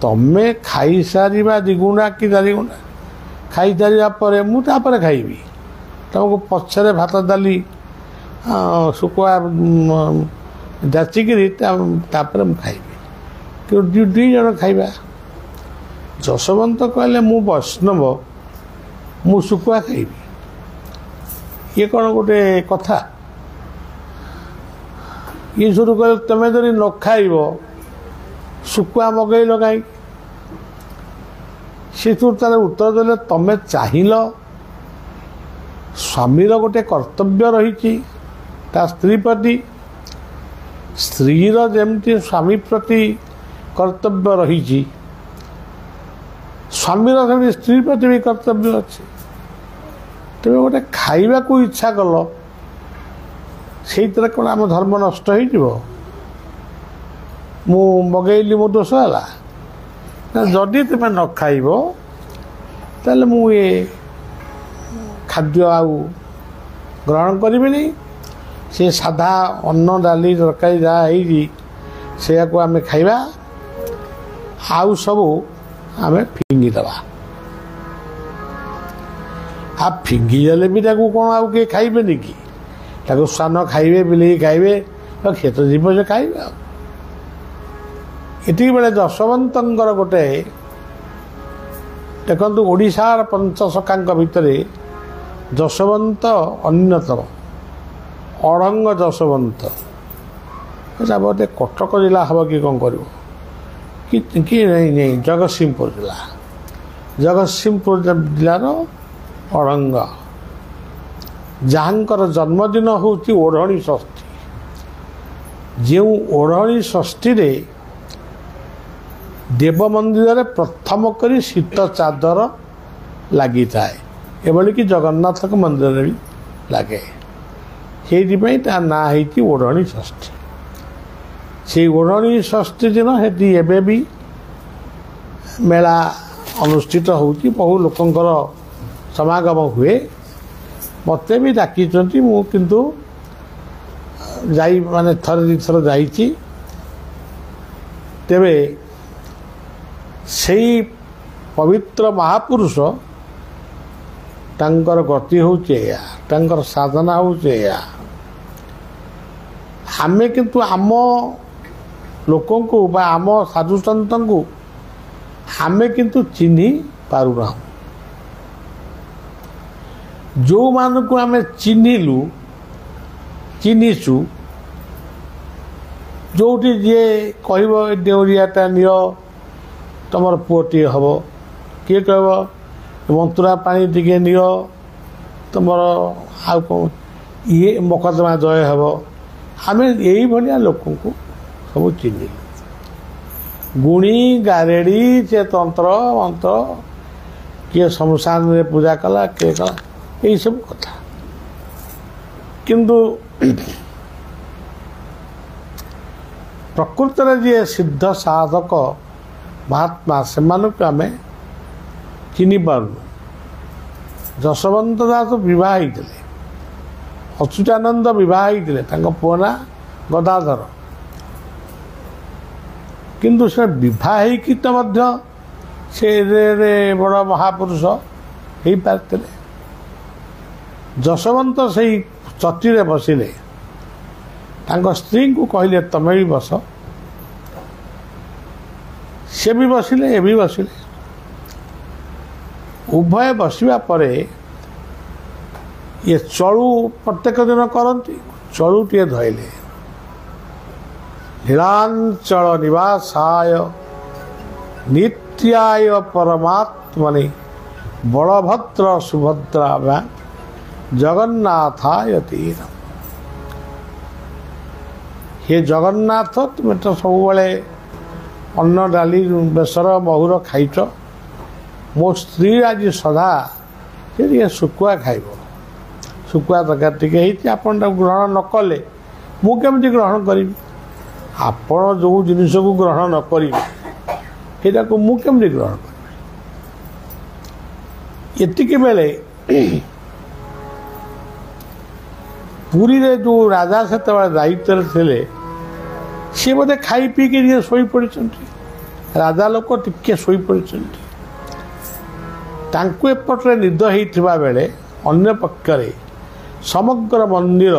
ତମେ ଖାଇସାରିବା 2 ଗୁଣା କି 4 ଗୁଣା ଖାଇସାରିବା ପରେ ମୁଁ ତାପରେ ଖାଇବି। ତମକୁ ପଛରେ ଭାତ ଡାଲି ଶୁଖୁଆ ଯାଚିକିରି ତାପରେ ମୁଁ ଖାଇବି। କିନ୍ତୁ 2 ଜଣ ଖାଇବା। ଯଶୋବନ୍ତ କହିଲେ ମୁଁ ବୈଷ୍ଣବ, ମୁଁ ଶୁଖୁଆ ଖାଇବି। ଇଏ କ'ଣ ଗୋଟେ କଥା? ଇଏ ସବୁ କହିଲେ ତମେ ଯଦି ନ ଖାଇବ ଶୁଖୁଆ ମଗେଇଲ କାହିଁକି? ସେଥିରୁ ତାର ଉତ୍ତର ଦେଲେ ତମେ ଚାହିଁଲ, ସ୍ୱାମୀର ଗୋଟେ କର୍ତ୍ତବ୍ୟ ରହିଛି ତା ସ୍ତ୍ରୀ ପ୍ରତି, ସ୍ତ୍ରୀର ଯେମିତି ସ୍ୱାମୀ ପ୍ରତି କର୍ତ୍ତବ୍ୟ ରହିଛି, ସ୍ୱାମୀର ସେମିତି ସ୍ତ୍ରୀ ପ୍ରତି ବି କର୍ତ୍ତବ୍ୟ ଅଛି। ତେବେ ଗୋଟେ ଖାଇବାକୁ ଇଚ୍ଛା କଲ, ସେଇଥିରେ କ'ଣ ଆମ ଧର୍ମ ନଷ୍ଟ ହେଇଯିବ? ମୁଁ ମଗେଇଲି ମୋ ଦୋଷ ହେଲା ନା? ଯଦି ତୁମେ ନ ଖାଇବ ତାହେଲେ ମୁଁ ଏ ଖାଦ୍ୟ ଆଉ ଗ୍ରହଣ କରିବିନି। ସେ ସାଧା ଅନ୍ନ ଡାଲି ତରକାରୀ ଯାହା ହେଇଛି ସେଇଆକୁ ଆମେ ଖାଇବା, ଆଉ ସବୁ ଆମେ ଫିଙ୍ଗିଦେବା। ଆଉ ଫିଙ୍ଗିଦେଲେ ବି ତାକୁ କ'ଣ ଆଉ କିଏ ଖାଇବେନି କି? ତାକୁ ସ୍ୱାନ ଖାଇବେ, ବିଲେଇ ଖାଇବେ, କ୍ଷେତ ଜୀବ ସେ ଖାଇବେ। ଆଉ ଏତିକି ବେଳେ ଯଶୋବନ୍ତଙ୍କର ଗୋଟେ ଦେଖନ୍ତୁ, ଓଡ଼ିଶାର ପଞ୍ଚସଖାଙ୍କ ଭିତରେ ଯଶୋବନ୍ତ ଅନ୍ୟତମ। ଅଢ଼ଙ୍ଗ ଯଶୋବନ୍ତ ଏଇଟା ବୋଧେ କଟକ ଜିଲ୍ଲା ହେବ କି କ'ଣ କରିବ କି ନାଇଁ, ଜଗତସିଂହପୁର ଜିଲ୍ଲା। ଜଗତସିଂହପୁର ଜିଲ୍ଲାର ଅଢ଼ଙ୍ଗ, ଯାହାଙ୍କର ଜନ୍ମଦିନ ହେଉଛି ଓଢ଼ଣୀ ଷଷ୍ଠୀ। ଯେଉଁ ଓଢ଼ଣୀ ଷଷ୍ଠୀରେ ଦେବ ମନ୍ଦିରରେ ପ୍ରଥମ କରି ଶୀତ ଚାଦର ଲାଗିଥାଏ, ଏଭଳିକି ଜଗନ୍ନାଥଙ୍କ ମନ୍ଦିରରେ ବି ଲାଗେ। ସେଇଥିପାଇଁ ତା ନାଁ ହେଇଛି ଓଢ଼ଣୀ ଷଷ୍ଠୀ। ସେଇ ଓଢ଼ଣୀ ଷଷ୍ଠୀ ଦିନ ସେଠି ଏବେ ବି ମେଳା ଅନୁଷ୍ଠିତ ହେଉଛି, ବହୁ ଲୋକଙ୍କର ସମାଗମ ହୁଏ। ମୋତେ ବି ଡାକିଛନ୍ତି, ମୁଁ କିନ୍ତୁ ଥରେ 2 ଥର ଯାଇଛି। ତେବେ ସେଇ ପବିତ୍ର ମହାପୁରୁଷ ତାଙ୍କର ଗତି ହେଉଛି ଏଇଆ, ତାଙ୍କର ସାଧନା ହେଉଛି ଏଇଆ। ଆମେ କିନ୍ତୁ ଆମ ଲୋକଙ୍କୁ ବା ଆମ ସାଧୁସନ୍ତଙ୍କୁ ଆମେ କିନ୍ତୁ ଚିହ୍ନି ପାରୁନାହୁଁ। ଯେଉଁମାନଙ୍କୁ ଆମେ ଚିହ୍ନିଛୁ, ଯେଉଁଠି ଯିଏ କହିବ ଏ ଡେଉଁରିଆଟା ନିଅ ତୁମର ପୁଅଟିଏ ହେବ, କିଏ କହିବ ମନ୍ତୁରା ପାଣି ଟିକେ ନିଅ ତୁମର ଆଉ କ'ଣ ଇଏ ମକଦ୍ଦମା ଜୟ ହେବ। ଆମେ ଏଇଭଳିଆ ଲୋକଙ୍କୁ ସବୁ ଚିହ୍ନିଲୁ। ଗୁଣି ଗାରେଡ଼ି, ସେ ତନ୍ତ୍ର ମନ୍ତ୍ର, କିଏ ଶ୍ମଶାନରେ ପୂଜା କଲା, କିଏ କଲା, ଏଇସବୁ କଥା। କିନ୍ତୁ ପ୍ରକୃତରେ ଯିଏ ସିଦ୍ଧ ସାଧକ ମହାତ୍ମା, ସେମାନଙ୍କୁ ଆମେ ଚିହ୍ନି ପାରୁନୁ। ଯଶୋବନ୍ତ ଦାସ ବିବାହ ହେଇଥିଲେ, ଅଚ୍ୟୁତାନନ୍ଦ ବିବାହ ହେଇଥିଲେ, ତାଙ୍କ ପୁଅ ନାଁ ଗଦାଧର। କିନ୍ତୁ ସେ ବିବାହ ହେଇକି ତ ମଧ୍ୟ ସେ ବଡ଼ ମହାପୁରୁଷ ହେଇପାରିଥିଲେ। ଯଶୋବନ୍ତ ସେଇ ଚଟିରେ ବସିଲେ, ତାଙ୍କ ସ୍ତ୍ରୀଙ୍କୁ କହିଲେ ତମେ ବି ବସ। ସେ ବି ବସିଲେ, ଏ ବି ବସିଲେ। ଉଭୟ ବସିବା ପରେ ଇଏ ଚଳୁ ପ୍ରତ୍ୟେକ ଦିନ କରନ୍ତି, ଚଳୁଟିଏ ଧଇଲେ। ନୀଳାଞ୍ଚଳ ନିବାସାୟ ନିତ୍ୟାୟ ପରମାତ୍ମନେ ବଳଭଦ୍ର ସୁଭଦ୍ରା ଜଗନ୍ନାଥାୟ ତୀର। ହେ ଜଗନ୍ନାଥ, ତୁମେ ତ ସବୁବେଳେ ଅନ୍ନ ଡାଲି ବେସର ମହୁର ଖାଇଛ, ମୋ ସ୍ତ୍ରୀ ଆଜି ସଦା ସେ ଟିକେ ଶୁଖୁଆ ଖାଇବ, ଶୁଖୁଆ ତରକାରୀ ଟିକେ ହେଇଛି, ଆପଣ ତାକୁ ଗ୍ରହଣ ନ କଲେ ମୁଁ କେମିତି ଗ୍ରହଣ କରିବି? ଆପଣ ଯେଉଁ ଜିନିଷକୁ ଗ୍ରହଣ ନ କରିବେ ସେଇଟାକୁ ମୁଁ କେମିତି ଗ୍ରହଣ କରିବି? ଏତିକି ବେଳେ ପୁରୀରେ ଯେଉଁ ରାଜା ସେତେବେଳେ ଦାୟିତ୍ୱରେ ଥିଲେ, ସିଏ ବୋଧେ ଖାଇ ପିଇକି ଟିକେ ଶୋଇପଡ଼ିଛନ୍ତି। ରାଜା ଲୋକ ଟିକେ ଶୋଇପଡ଼ିଛନ୍ତି। ତାଙ୍କୁ ଏପଟରେ ନିଦ ହେଇଥିବା ବେଳେ ଅନ୍ୟ ପକ୍ଷରେ ସମଗ୍ର ମନ୍ଦିର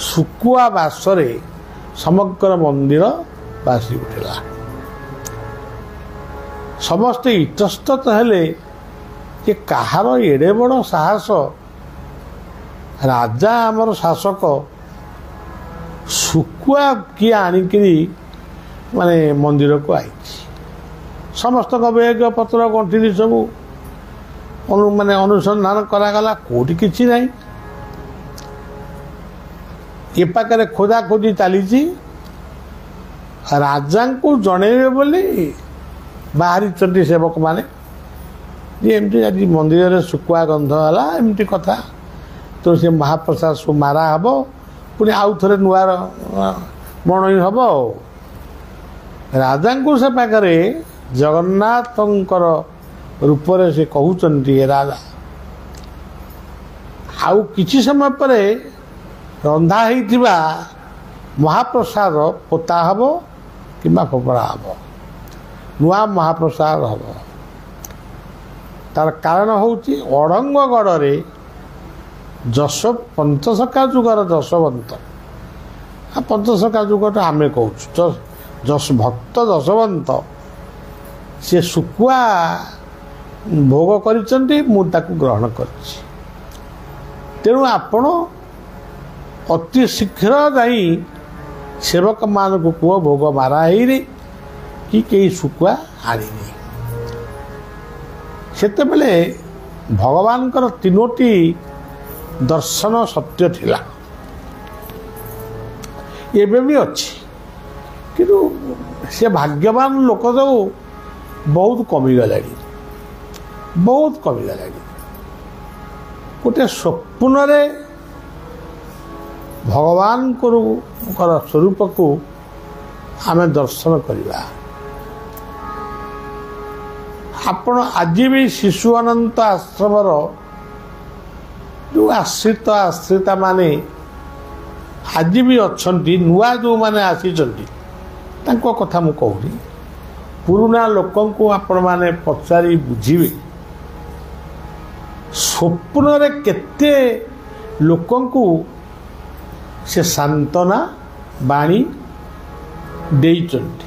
ଶୁକୁଆ ବାସରେ ସମଗ୍ର ମନ୍ଦିର ବାସି ଉଠିଲା। ସମସ୍ତେ ଇତସ୍ତତ ହେଲେ ଯେ କାହାର ଏଡ଼େ ବଡ଼ ସାହସ, ରାଜା ଆମର ଶାସକ, ଶୁକୁଆ କିଏ ଆଣିକିରି ମାନେ ମନ୍ଦିରକୁ ଆଇଛି। ସମସ୍ତଙ୍କ ବେଗ ପତ୍ର ଗଣ୍ଠିଲି ସବୁ ମାନେ ଅନୁସନ୍ଧାନ କରାଗଲା, କେଉଁଠି କିଛି ନାହିଁ। ଏ ପାଖରେ ଖୋଜାଖୋଜି ଚାଲିଛି। ରାଜାଙ୍କୁ ଜଣେଇବେ ବୋଲି ବାହାରିଛନ୍ତି ସେବକମାନେ ଯେ ଏମିତି ଆଜି ମନ୍ଦିରରେ ଶୁକୁଆ ଗନ୍ଧ ହେଲା, ଏମିତି କଥା। ତ ସେ ମହାପ୍ରସାଦ ସବୁ ମାରା ହେବ, ପୁଣି ଆଉ ଥରେ ନୂଆ ମଣଇ ହେବ। ରାଜାଙ୍କୁ ସେ ପାଖରେ ଜଗନ୍ନାଥଙ୍କର ରୂପରେ ସେ କହୁଛନ୍ତି, ରାଜା ଆଉ କିଛି ସମୟ ପରେ ରନ୍ଧା ହେଇଥିବା ମହାପ୍ରସାଦ ପୋତା ହେବ କିମ୍ବା ଫୋପଡ଼ା ହେବ, ନୂଆ ମହାପ୍ରସାଦ ହେବ। ତାର କାରଣ ହେଉଛି ଅଡ଼ଙ୍ଗଗଡ଼ରେ ପଞ୍ଚସଖା ଯୁଗର ଯଶୋବନ୍ତ, ପଞ୍ଚସଖା ଯୁଗଟା ଆମେ କହୁଛୁ, ଭକ୍ତ ଯଶୋବନ୍ତ ସେ ଶୁକୁଆ ଭୋଗ କରିଛନ୍ତି, ମୁଁ ତାକୁ ଗ୍ରହଣ କରିଛି। ତେଣୁ ଆପଣ ଅତି ଶୀଘ୍ର ଯାଇ ସେବକମାନଙ୍କୁ କୁହ ଭୋଗ ମାରା ହେଇନି କି କେହି ଶୁକୁଆ ଆଣିନି। ସେତେବେଳେ ଭଗବାନଙ୍କର 3ଟି ଦର୍ଶନ ସତ୍ୟ ଥିଲା, ଏବେ ବି ଅଛି। କିନ୍ତୁ ସେ ଭାଗ୍ୟବାନ ଲୋକ ସବୁ ବହୁତ କମିଗଲାଣି, ବହୁତ କମିଗଲାଣି। ଗୋଟେ ସ୍ୱପ୍ନରେ ଭଗବାନଙ୍କର ସ୍ୱରୂପକୁ ଆମେ ଦର୍ଶନ କରିବା। ଆପଣ ଆଜି ବି ଶିଶୁ ଅନନ୍ତ ଆଶ୍ରମର ଯେଉଁ ଆଶ୍ରିତା ମାନେ ଆଜି ବି ଅଛନ୍ତି, ନୂଆ ଯେଉଁମାନେ ଆସିଛନ୍ତି ତାଙ୍କ କଥା ମୁଁ କହୁନି, ପୁରୁଣା ଲୋକଙ୍କୁ ଆପଣମାନେ ପଚାରି ବୁଝିବେ ସ୍ୱପ୍ନରେ କେତେ ଲୋକଙ୍କୁ ସେ ସାନ୍ତ୍ୱନା ବାଣୀ ଦେଇଛନ୍ତି।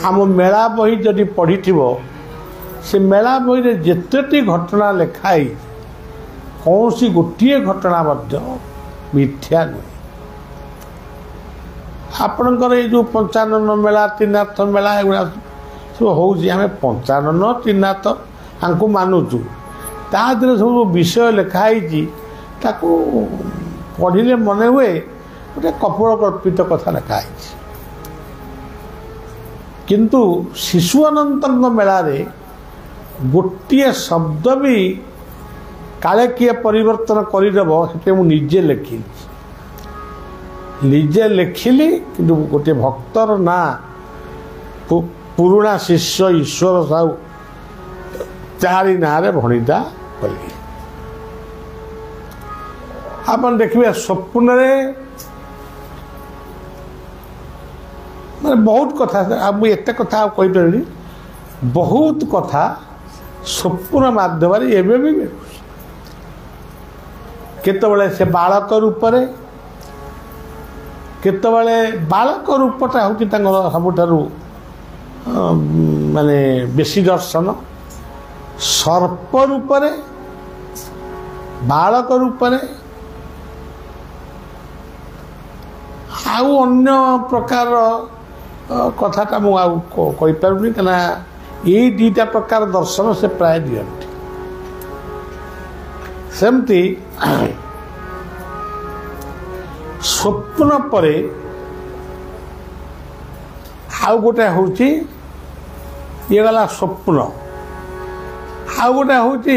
ଆମ ମେଳା ବହି ଯଦି ପଢ଼ିଥିବ, ସେ ମେଳା ବହିରେ ଯେତେଟି ଘଟଣା ଲେଖା ହେଇଛି କୌଣସି ଗୋଟିଏ ଘଟଣା ମଧ୍ୟ ମିଥ୍ୟା ନୁହେଁ। ଆପଣଙ୍କର ଏଇ ଯେଉଁ ପଞ୍ଚାନନ ମେଳା, ତ୍ରିନାଥ ମେଳା ଏଗୁଡ଼ା ସବୁ ହେଉଛି, ଆମେ ପଞ୍ଚାନନ ତ୍ରିନାଥ ଆଙ୍କୁ ମାନୁଛୁ, ତା ଦେହରେ ସବୁ ବିଷୟ ଲେଖା ହେଇଛି ତାକୁ ପଢ଼ିଲେ ମନେ ହୁଏ ଗୋଟେ କପୋଳ କଳ୍ପିତ କଥା ଲେଖା ହେଇଛି। କିନ୍ତୁ ଶିଶୁ ଅନନ୍ତଙ୍କ ମେଳାରେ ଗୋଟିଏ ଶବ୍ଦ ବି କାଳେ କିଏ ପରିବର୍ତ୍ତନ କରିଦେବ, ସେଥିପାଇଁ ମୁଁ ନିଜେ ଲେଖିଲି। କିନ୍ତୁ ଗୋଟିଏ ଭକ୍ତର ନାଁ ପୁରୁଣା ଶିଷ୍ୟ ଈଶ୍ୱର ସାହୁ, ତାରି ନାଁରେ ଭଣିତା କଲି। ଆପଣ ଦେଖିବେ ସ୍ୱପ୍ନରେ ମାନେ ବହୁତ କଥା, ଆଉ ମୁଁ ଏତେ କଥା ଆଉ କହିପାରିବିନି, ବହୁତ କଥା ସ୍ୱପ୍ନ ମାଧ୍ୟମରେ ଏବେ ବି ମିଳୁଛି। କେତେବେଳେ ସେ ବାଳକ ରୂପରେ, କେତେବେଳେ ବାଳକ ରୂପଟା ହେଉଛି ତାଙ୍କର ସବୁଠାରୁ ମାନେ ବେଶୀ ଦର୍ଶନ। ସର୍ପ ରୂପରେ, ବାଳକ ରୂପରେ, ଆଉ ଅନ୍ୟ ପ୍ରକାର କଥାଟା ମୁଁ ଆଉ କହିପାରୁନି, କାହିଁକିନା ଏଇ ଦୁଇଟା ପ୍ରକାର ଦର୍ଶନ ସେ ପ୍ରାୟ ଦିଅନ୍ତି। ସେମିତି ସ୍ୱପ୍ନ ପରେ ଆଉ ଗୋଟେ ହେଉଛି, ଇଏ ଗଲା ସ୍ୱପ୍ନ, ଆଉ ଗୋଟେ ହେଉଛି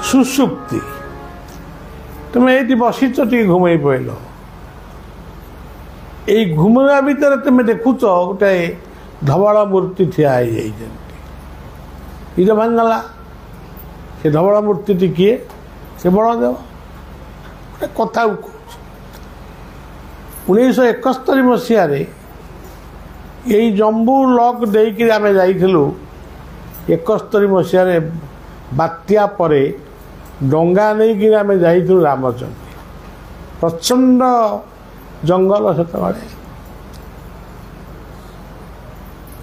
ସୁଷୁପ୍ତି। ତୁମେ ଏଇଠି ବସିଛ, ଟିକେ ଘୁମେଇ ପଡ଼ିଲ, ଏଇ ଘୁମେଇବା ଭିତରେ ତୁମେ ଦେଖୁଛ ଗୋଟେ ଧବଳ ମୂର୍ତ୍ତି ଠିଆ ହେଇଯାଇଛନ୍ତି। ନିଦ ଭାଙ୍ଗିଗଲା। ସେ ଧବଳ ମୂର୍ତ୍ତିଟି କିଏ? ସେ ବଳଦେବ। ଗୋଟେ କଥା କହୁଛି, 1971 ମସିହାରେ ଏଇ ଜମ୍ବୁ ଲକ୍ ଦେଇକି ଆମେ ଯାଇଥିଲୁ 71 ମସିହାରେ ବାତ୍ୟା ପରେ ଡଙ୍ଗା ନେଇକି ଆମେ ଯାଇଥିଲୁ ରାମଚଣ୍ଡୀ। ପ୍ରଚଣ୍ଡ ଜଙ୍ଗଲ ସେତେବେଳେ।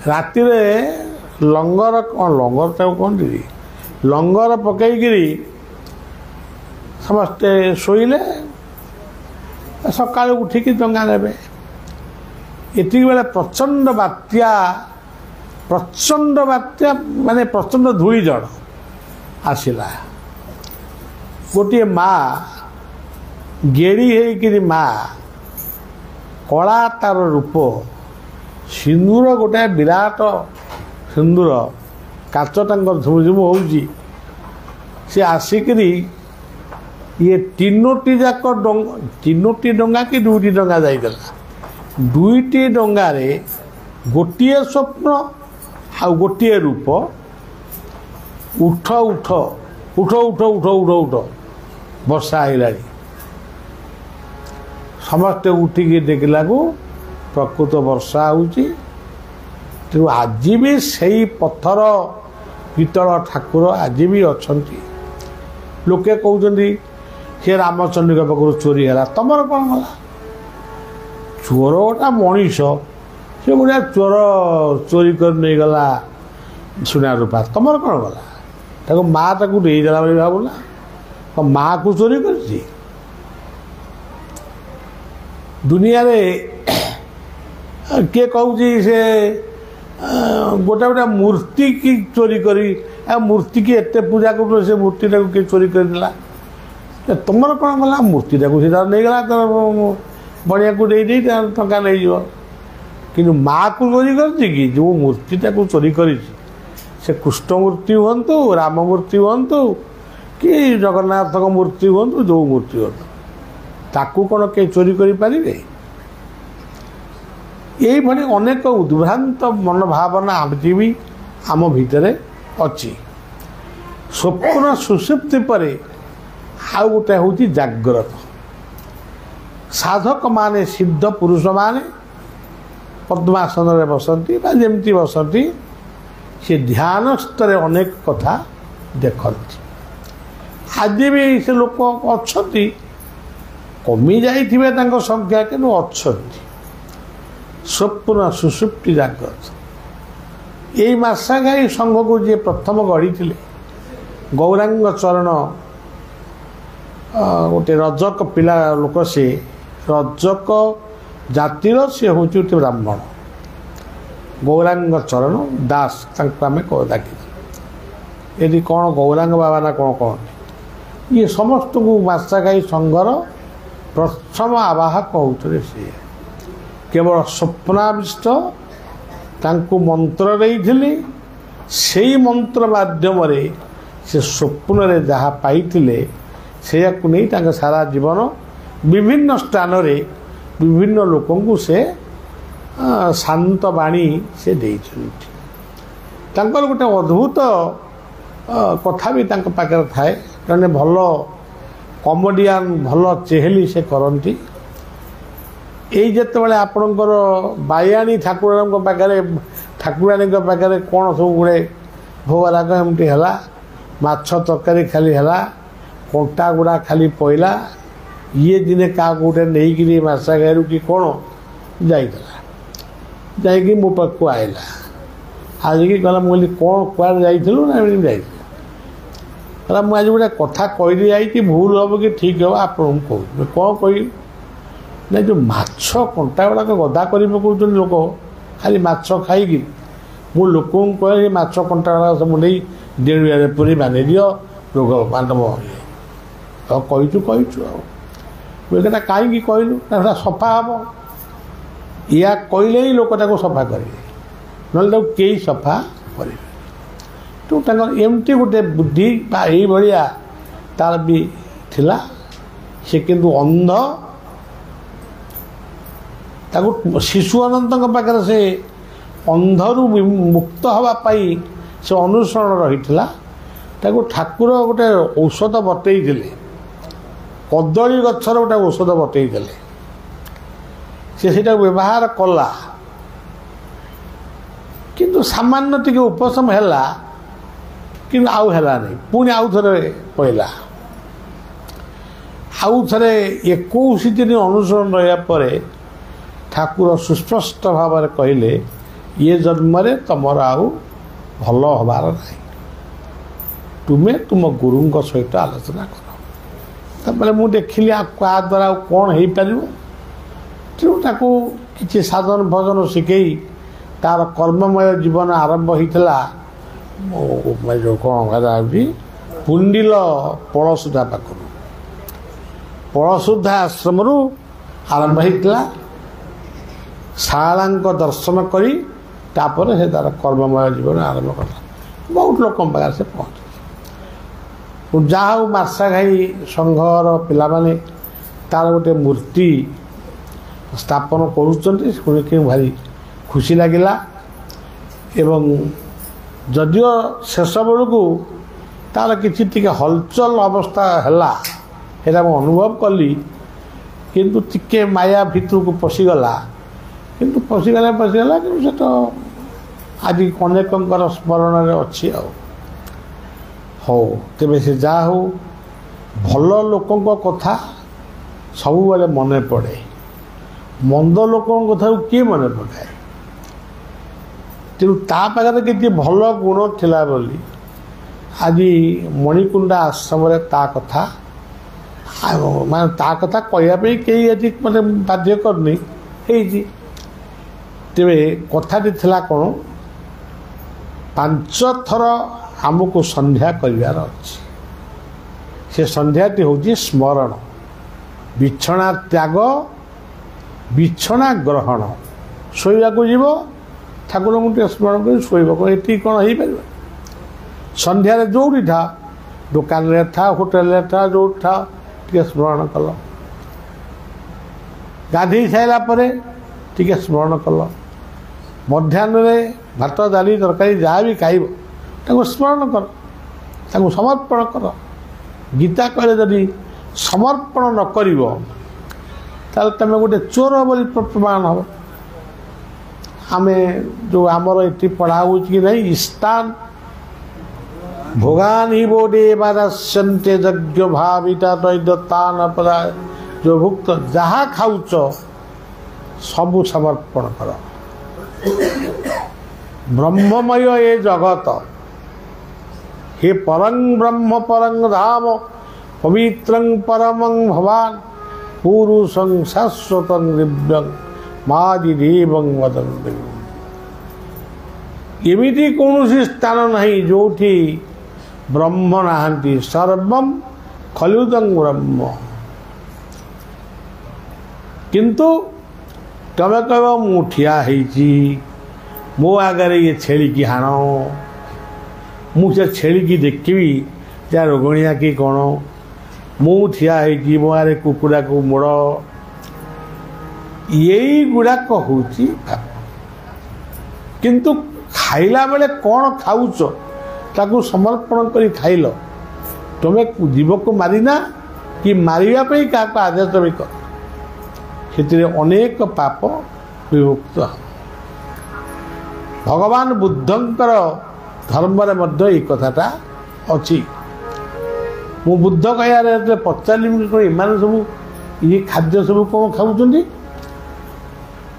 ରାତିରେ ଲଙ୍ଗର ଲଙ୍ଗର ତାକୁ କହନ୍ତି, ଲଙ୍ଗର ପକେଇକିରି ସମସ୍ତେ ଶୋଇଲେ, ସକାଳୁ ଉଠିକି ଡଙ୍ଗା ନେବେ। ଏତିକି ବେଳେ ପ୍ରଚଣ୍ଡ ବାତ୍ୟା ମାନେ ପ୍ରଚଣ୍ଡ ଧୂଳିଝଡ଼ ଆସିଲା। ଗୋଟିଏ ମା ଗେଡ଼ି ହେଇକିରି ମା, କଳା ତାର ରୂପ, ସିନ୍ଦୁର ଗୋଟାଏ ବିରାଟ ସିନ୍ଦୁର, କାଚ ତାଙ୍କର ଝୁମଝୁମ ହେଉଛି। ସେ ଆସିକିରି ଇଏ ତିନୋଟି ଡଙ୍ଗା କି ଦୁଇଟି ଡଙ୍ଗା ଯାଇଥିଲା। ଦୁଇଟି ଡଙ୍ଗାରେ ଗୋଟିଏ ସ୍ୱପ୍ନ ଆଉ ଗୋଟିଏ ରୂପ। ଉଠ ଉଠ ଉଠ ଉଠ ଉଠ ଉଠ ଉଠ, ବର୍ଷା ହେଇଲାଣି। ସମସ୍ତେ ଉଠିକି ଦେଖିଲାକୁ ପ୍ରକୃତ ବର୍ଷା ହେଉଛି। ତେଣୁ ଆଜି ବି ସେଇ ପଥର ପିତ୍ତଳ ଠାକୁର ଆଜି ବି ଅଛନ୍ତି। ଲୋକେ କହୁଛନ୍ତି ସେ ରାମଚଣ୍ଡୀଙ୍କ ପାଖରୁ ଚୋରି ହେଲା, ତମର କ'ଣ ଗଲା? ଚୋର ଗୋଟା ମଣିଷ, ସେ ଗୋଟା ଚୋର ଚୋରି କରି ନେଇଗଲା ସୁନା ରୂପା, ତମର କ'ଣ ଗଲା? ତାକୁ ମା ତାକୁ ଦେଇଦେଲା ବୋଲି ଭାବୁନା, ମାଆକୁ ଚୋରି କରିଛି। ଦୁନିଆରେ କିଏ କହୁଛି ସେ ଗୋଟେ ଗୋଟେ ମୂର୍ତ୍ତି କି ଚୋରି କରି, ମୂର୍ତ୍ତି କି ଏତେ ପୂଜା କରୁଥିଲେ, ସେ ମୂର୍ତ୍ତିଟାକୁ କିଏ ଚୋରି କରିଦେଲା? ତମର କ'ଣ ଗଲା? ମୂର୍ତ୍ତିଟାକୁ ସେ ନେଇଗଲା, ବଣିଆକୁ ଦେଇଦେଇ ଟଙ୍କା ନେଇଯିବ। କିନ୍ତୁ ମାଆକୁ ଚୋରି କରିଛି କି? ଯେଉଁ ମୂର୍ତ୍ତିଟାକୁ ଚୋରି କରିଛି, ସେ କୃଷ୍ଣ ମୂର୍ତ୍ତି ହୁଅନ୍ତୁ, ରାମ ମୂର୍ତ୍ତି ହୁଅନ୍ତୁ, କି ଜଗନ୍ନାଥଙ୍କ ମୂର୍ତ୍ତି ହୁଅନ୍ତୁ, ଯେଉଁ ମୂର୍ତ୍ତି ହୁଅନ୍ତୁ, ତାକୁ କ'ଣ କେହି ଚୋରି କରିପାରିବେ? ଏଇଭଳି ଅନେକ ଉଦ୍ଭ୍ରାନ୍ତ ମନୋଭାବନା ଆଜି ବି ଆମ ଭିତରେ ଅଛି। ସ୍ୱପ୍ନ ସୁଷୁପ୍ତି ପରେ ଆଉ ଗୋଟେ ହେଉଛି ଜାଗ୍ରତ। ସାଧକମାନେ, ସିଦ୍ଧ ପୁରୁଷମାନେ ପଦ୍ମାସନରେ ବସନ୍ତି ବା ଯେମିତି ବସନ୍ତି, ସେ ଧ୍ୟାନ ସ୍ତରେ ଅନେକ କଥା ଦେଖନ୍ତି। ଆଜି ବି ସେ ଲୋକ ଅଛନ୍ତି, କମି ଯାଇଥିବେ ତାଙ୍କ ସଂଖ୍ୟା, କିନ୍ତୁ ଅଛନ୍ତି। ସ୍ୱପ୍ନ ସୁଷୁପ୍ତି ଜାଗ୍ରତ। ଏଇ ମାର୍ଶାଘାଇ ସଂଘକୁ ଯିଏ ପ୍ରଥମ ଗଢ଼ିଥିଲେ, ଗୌରାଙ୍ଗ ଚରଣ, ଗୋଟେ ରଜକ ପିଲା ଲୋକ, ସେ ରଜକ ଜାତିର, ସେ ହେଉଛି ଗୋଟେ ବ୍ରାହ୍ମଣ। ଗୌରାଙ୍ଗ ଚରଣ ଦାସ ତାଙ୍କୁ ଆମେ ଡାକିଛୁ। ଏଠି କ'ଣ ଗୌରାଙ୍ଗ ବାବା ନା କ'ଣ କହନ୍ତି? ଇଏ ସମସ୍ତଙ୍କୁ ମାର୍ଶାଘାଇ ସଂଘର ପ୍ରଥମ ଆବାହକ ହେଉଥିଲେ। ସିଏ କେବଳ ସ୍ୱପ୍ନାବିଷ୍ଟ, ତାଙ୍କୁ ମନ୍ତ୍ର ଦେଇଥିଲେ। ସେଇ ମନ୍ତ୍ର ମାଧ୍ୟମରେ ସେ ସ୍ୱପ୍ନରେ ଯାହା ପାଇଥିଲେ, ସେଇଆକୁ ନେଇ ତାଙ୍କ ସାରା ଜୀବନ ବିଭିନ୍ନ ସ୍ଥାନରେ ବିଭିନ୍ନ ଲୋକଙ୍କୁ ସେ ଶାନ୍ତ ବାଣୀ ସେ ଦେଇଛନ୍ତି। ତାଙ୍କର ଗୋଟେ ଅଦ୍ଭୁତ କଥା ବି ତାଙ୍କ ପାଖରେ ଥାଏ। ଜଣେ ଭଲ କମେଡ଼ିଆନ୍, ଭଲ ଚେହେଲି ସେ କରନ୍ତି। ଏଇ ଯେତେବେଳେ ଆପଣଙ୍କର ବାୟାଣୀ ଠାକୁରାଣୀଙ୍କ ପାଖରେ କ'ଣ ସବୁ ଗୁଡ଼େ ଭୋଗରାଗ ଏମିତି ହେଲା, ମାଛ ତରକାରୀ ଖାଲି ହେଲା, କଣ୍ଟା ଗୁଡ଼ା ଖାଲି ପଇଲା, ଇଏ ଦିନେ କାହାକୁ ଗୋଟେ ନେଇକିରି ମାର୍ଶାଘାଇରୁ କି କ'ଣ ଯାଇଥିଲା, ଯାଇକି ମୋ ପାଖକୁ ଆଇଲା। ଆସିକି କହିଲା, ମୁଁ କହିଲି କ'ଣ କୁଆଡ଼େ ଯାଇଥିଲୁ? ନା ଏମିତି ଯାଇଥିଲି। କହିଲା, ମୁଁ ଆଜି ଗୋଟେ କଥା କହିଲି ଯାଇଛି, ଭୁଲ ହେବ କି ଠିକ୍ ହେବ ଆପଣଙ୍କୁ କହୁଛି। କ'ଣ କହିବି? ନା, ଯେଉଁ ମାଛ କଣ୍ଟା ଗୁଡ଼ାକ ଗଦା କରି ପକାଉଛନ୍ତି ଲୋକ ଖାଲି ମାଛ ଖାଇକି, ମୁଁ ଲୋକଙ୍କୁ କହେ ମାଛ କଣ୍ଟା ଗୁଡ଼ାକ ସବୁ ନେଇ ଡେଣୁଆରେ ପୁରୀ ବାନ୍ଧି ଦିଅ, ରୋଗ ବାନ୍ଧବ। ଆଉ କହିଛୁ ଆଉ ମୁଁ ଏଟା କାହିଁକି କହିଲୁ? ନା ସେଟା ସଫା ହେବ। ୟା କହିଲେ ହିଁ ଲୋକ ତାକୁ ସଫା କରିବେ, ନହେଲେ ତାକୁ କେହି ସଫା କରିବେ। ତ ତାଙ୍କର ଏମିତି ଗୋଟେ ବୁଦ୍ଧି ବା ଏଇଭଳିଆ ତାର ବି ଥିଲା। ସେ କିନ୍ତୁ ଅନ୍ଧ, ତାକୁ ଶିଶୁ ଅନନ୍ତଙ୍କ ପାଖରେ ସେ ଅନ୍ଧରୁ ମୁକ୍ତ ହେବା ପାଇଁ ସେ ଅନୁସରଣ ରହିଥିଲା। ତାକୁ ଠାକୁର ଗୋଟେ ଔଷଧ ବତେଇଥିଲେ, କଦଳୀ ଗଛର ଗୋଟେ ଔଷଧ ବତେଇଥିଲେ। ସେ ସେଇଟାକୁ ବ୍ୟବହାର କଲା। କିନ୍ତୁ ସାମାନ୍ୟ ଟିକେ ଉପଶମ ହେଲା, କିନ୍ତୁ ଆଉ ହେଲାନି। ପୁଣି ଆଉ ଥରେ ପଇଲା। ଆଉ ଥରେ 21 ଦିନ ଅନୁସରଣ ରହିବା ପରେ ଠାକୁର ସୁସ୍ପଷ୍ଟ ଭାବରେ କହିଲେ, ଏ ଜନ୍ମରେ ତମର ଆଉ ଭଲ ହେବାର ନାହିଁ, ତୁମେ ତୁମ ଗୁରୁଙ୍କ ସହିତ ଆଲୋଚନା କର। ତାପରେ ମୁଁ ଦେଖିଲି ଆଉ କାହା ଦ୍ୱାରା ଆଉ କ'ଣ ହେଇପାରିବ। ତେଣୁ ତାକୁ କିଛି ସାଧନ ଭଜନ ଶିଖେଇ ତାର କର୍ମମୟ ଜୀବନ ଆରମ୍ଭ ହେଇଥିଲା। ଯେଉଁ କ'ଣ ହେଉଛି ପୁଣ୍ଡିଲ ପଳସୁଧା ପାଖରୁ, ପଳସୁଧା ଆଶ୍ରମରୁ ଆରମ୍ଭ ହେଇଥିଲା। ଶାଳାଙ୍କ ଦର୍ଶନ କରି ତାପରେ ସେ ତାର କର୍ମମୟ ଜୀବନ ଆରମ୍ଭ କଲା। ବହୁତ ଲୋକଙ୍କ ପାଖରେ ସେ ପହଞ୍ଚେ। ଯାହା ହଉ ମାର୍ଶାଘାଇ ସଂଘର ପିଲାମାନେ ତାର ଗୋଟେ ମୂର୍ତ୍ତି ସ୍ଥାପନ କରୁଛନ୍ତି, ଶୁଣିକି ଭାରି ଖୁସି ଲାଗିଲା। ଏବଂ ଯଦିଓ ଶେଷ ବେଳକୁ ତାର କିଛି ଟିକେ ହଲଚଲ ଅବସ୍ଥା ହେଲା, ସେଇଟା ମୁଁ ଅନୁଭବ କଲି, କିନ୍ତୁ ଟିକେ ମାୟା ଭିତରକୁ ପଶିଗଲା। କିନ୍ତୁ ପଶିଗଲା କିନ୍ତୁ ସେଟା ଆଜି ଅନେକଙ୍କର ସ୍ମରଣରେ ଅଛି। ଆଉ ହଉ, ତେବେ ସେ ଯାହା ହଉ, ଭଲ ଲୋକଙ୍କ କଥା ସବୁବେଳେ ମନେ ପଡ଼େ, ମନ୍ଦ ଲୋକଙ୍କ କଥାକୁ କିଏ ମନେ ପକାଏ। ତେଣୁ ତା ପାଖରେ କିଛି ଭଲ ଗୁଣ ଥିଲା ବୋଲି ଆଜି ମଣିକୁଣ୍ଡା ଆଶ୍ରମରେ ତା କଥା ମାନେ ତା କଥା କହିବା ପାଇଁ କେହି ଆଜି ମାନେ ବାଧ୍ୟ କରିନି, ହେଇଛି। ତେବେ କଥାଟି ଥିଲା କ'ଣ, 5 ଥର ଆମକୁ ସନ୍ଧ୍ୟା କରିବାର ଅଛି। ସେ ସନ୍ଧ୍ୟାଟି ହେଉଛି ସ୍ମରଣ, ବିଛଣା ତ୍ୟାଗ, ବିଛଣା ଗ୍ରହଣ। ଶୋଇବାକୁ ଯିବ, ଠାକୁରଙ୍କୁ ଟିକେ ସ୍ମରଣ କରି ଶୋଇବ। ଏଠି କ'ଣ ହେଇପାରିବ? ସନ୍ଧ୍ୟାରେ ଯେଉଁଠି ଥା, ଦୋକାନରେ ଥା, ହୋଟେଲରେ ଥା, ଯେଉଁଠି ଥା, ଟିକେ ସ୍ମରଣ କଲ। ଗାଧୋଇ ସାରିଲା ପରେ ଟିକେ ସ୍ମରଣ କଲ। ମଧ୍ୟାହ୍ନରେ ଭାତ ଡାଲି ତରକାରୀ ଯାହା ବି ଖାଇବ ତାକୁ ସ୍ମରଣ କର, ତାକୁ ସମର୍ପଣ କର। ଗୀତା କହିଲେ ଯଦି ସମର୍ପଣ ନ କରିବ ତାହେଲେ ତୁମେ ଗୋଟେ ଚୋର ବୋଲି ପ୍ରମାଣ ହେବ। ଆମେ ଯେଉଁ ଆମର ଏଠି ପଢ଼ା ହେଉଛି କି ନାହିଁ, ଇସ୍ତାନ ଭୋଗାନ ହି ବୋଡେ ବାରାସ୍ୟନ୍ତେ ଯଜ୍ଞ ଭାବିତା ଦୈଦତାନ ପରା, ଯେଉଁ ଭୁକ୍ତ ଯାହା ଖାଉଛ ସବୁ ସମର୍ପଣ କର। ବ୍ରହ୍ମମୟ ଏ ଜଗତ, हे परं ब्रह्म परं धाम पवित्रं परमं भवान पुरुषं शाश्वतं दिव्यं मादिदेवं वदन्ति। एमिति कौनसी स्थान नहीं जोठी ब्रह्म नाहंती, सर्वं खलुदं ब्रह्म। किंतु तमे कह मु ठिया ହେଇଛି, मो आगे ये छेली की हाण, मुझे छेली की देखी जा रोगणिया कि कौन, मु ठिया होगी मो आगे कुकुड़ा को मोड़, यही गुड़ाक हूँ। किंतु खाइला बेले कौन खाऊच ताकू समर्पण कर खाइल, तुम्हें जीव को मारिना कि मारिया क्या आदेश भी कर, से अनेक पाप विमुक्त। भगवान बुद्धंकर धर्म ये कथाटा अच्छी। मु बुद्ध कह पचारि एम सब ये खाद्य सब कौन खाऊँ,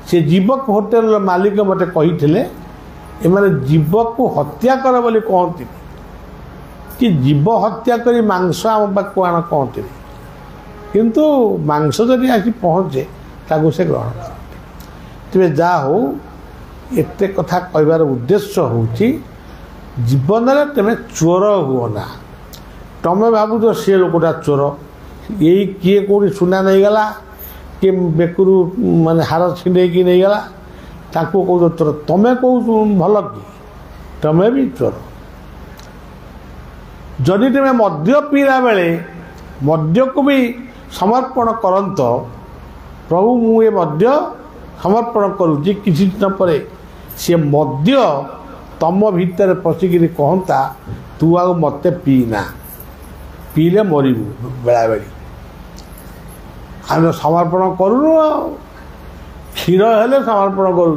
से जीवक होटेल मालिक मत कही जीव को हत्या कर बोली कहती, कि जीव हत्या करी मांस आम पाक आण कहती, किंतु मांस जदि आसी पहुँचे ताकू से ग्रहण कर। तेज जा हो एते कथा कहबार उद्देश्य हूँ जीवन में तुम चोर हुओ ना। तुम्हें भावुच सी लोकटा चोर, यही किए कौटी सुना नहीं गला, किए बेकुरु माने हार छिंडे की नहीं गला, ताको कौ चोर। तुम्हें कौ भल कि तुम्हें भी चोर। जदि तुम्हें मद्य पीला बेले मद्य को भी समर्पण करत, प्रभु मु ये मद्य समर्पण करुच्ची, किसी दिन पर सी मद्य तम भितर पशिकी कहता तू आ मत पीना, पीले मरबू बेला बेली। आम समर्पण करूँ, क्षीर हेले समर्पण करूँ,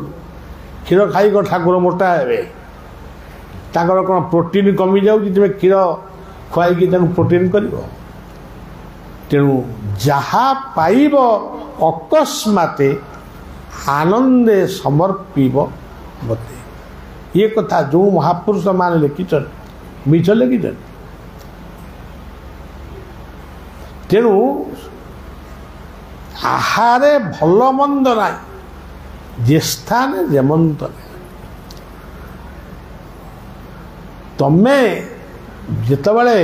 क्षीर खाई ठाकुर मोटा हे ताकर कौन प्रोटीन कमी जाऊँगी तुम क्षीर खुआई प्रोटीन कर तेणु जहा पाइब अकस्माते आनंदे समर्पिब मते ये कथा जो महापुरुष मान लिखिछन मिछ लिखिछन तेणु आहारे भल मंद ना जे स्थान जेमंत तमें जितेबाला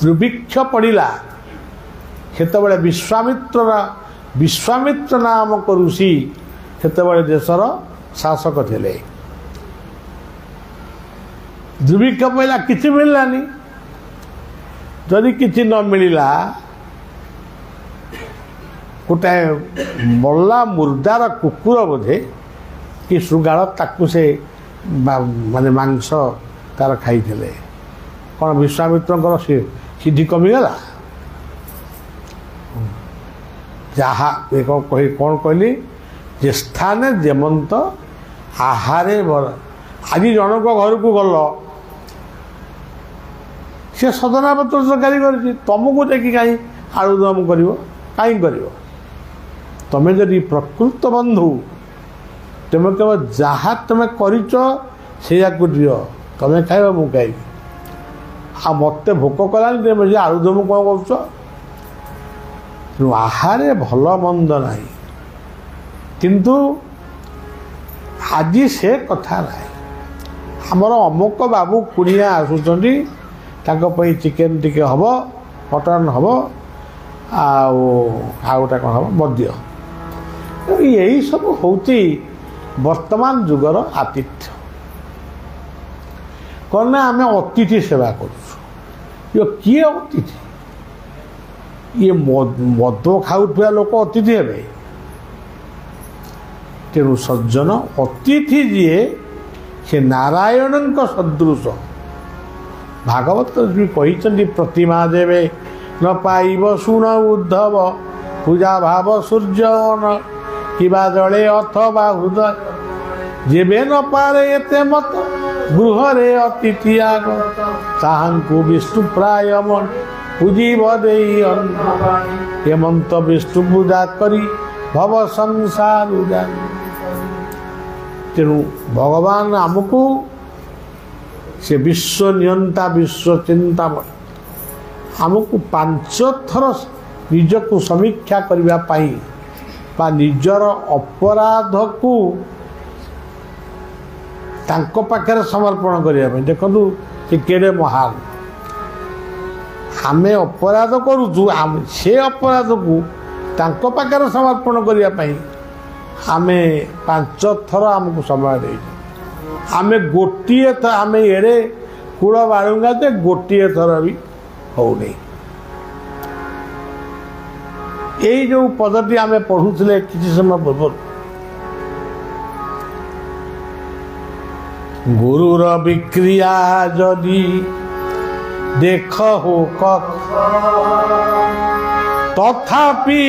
दुर्भिक्ष पड़ा सेतबे विश्वामित्र नामक ऋषि सेतबे देशर शासक थे दुर्भिक्ष पड़ा किसी मिललानी जदि किसी न मिलला गोटे मल्ला मुर्दार कुकुर बोधे कि सुगाड़ ताकू से माने मांस तार खाई कौन विश्वामित्र सिद्धि कमीगला जहा कौन कहली जे स्थान जेमंत आहारे बर आज जनक घर को गल सी सदना पत्र तरकारी कर तुमको देखी कहीं आलुदम कर कहीं कर तमें जदि प्रकृत बंधु तुम केवल जहाँ तुम कर दियो तमें खाइब मु खाइबी आ मत भोक कलानी तुम आलुदम कौन कर आहारे भल मंद ना किंतु आज से कथा ना आमर अमुक बाबू कुड़िया आसुँच चिकेन टिके हम मटन हम आउटा कौन हम मद्य यही सब हूँ वर्तमान जुगर आतिथ्य कौन ना आम अतिथि सेवा कर किए अतिथि ये मद खाऊा लोक अतिथि हे तेणु सज्जन अतिथि जीए से नारायण सदृश भागवत भी कही प्रतिमा देवे न पाइब शुण उद्धव पूजा भाव सूर्य किबा जले अथवा हृदय जेबे न पारे एते मत गृहरे अतिथि आग ताहांकु विष्णु प्राय मन पूजीब दे हेमंत विष्णु पूजा करी भव संसार तेणु भगवान आमको से विश्व नियंता विश्व चिंतामय आमको 5 थर निजको समीक्षा करने बा निजर अपराध को तांको पाखरे समर्पण करने देखु से केड़े महान आमे अपराध करूँ से अपराध को तांको पाखरे समर्पण करने आमे 5 थर आमको समय दे आमे गोटे थर आम एड़े कूल बाड़ूंगा जे गोटे थर भी हो नहीं यही जो पदटी आम पढ़ुले किसी समय पूर्व गुरुर विक्रिया जदि देख हो तथापि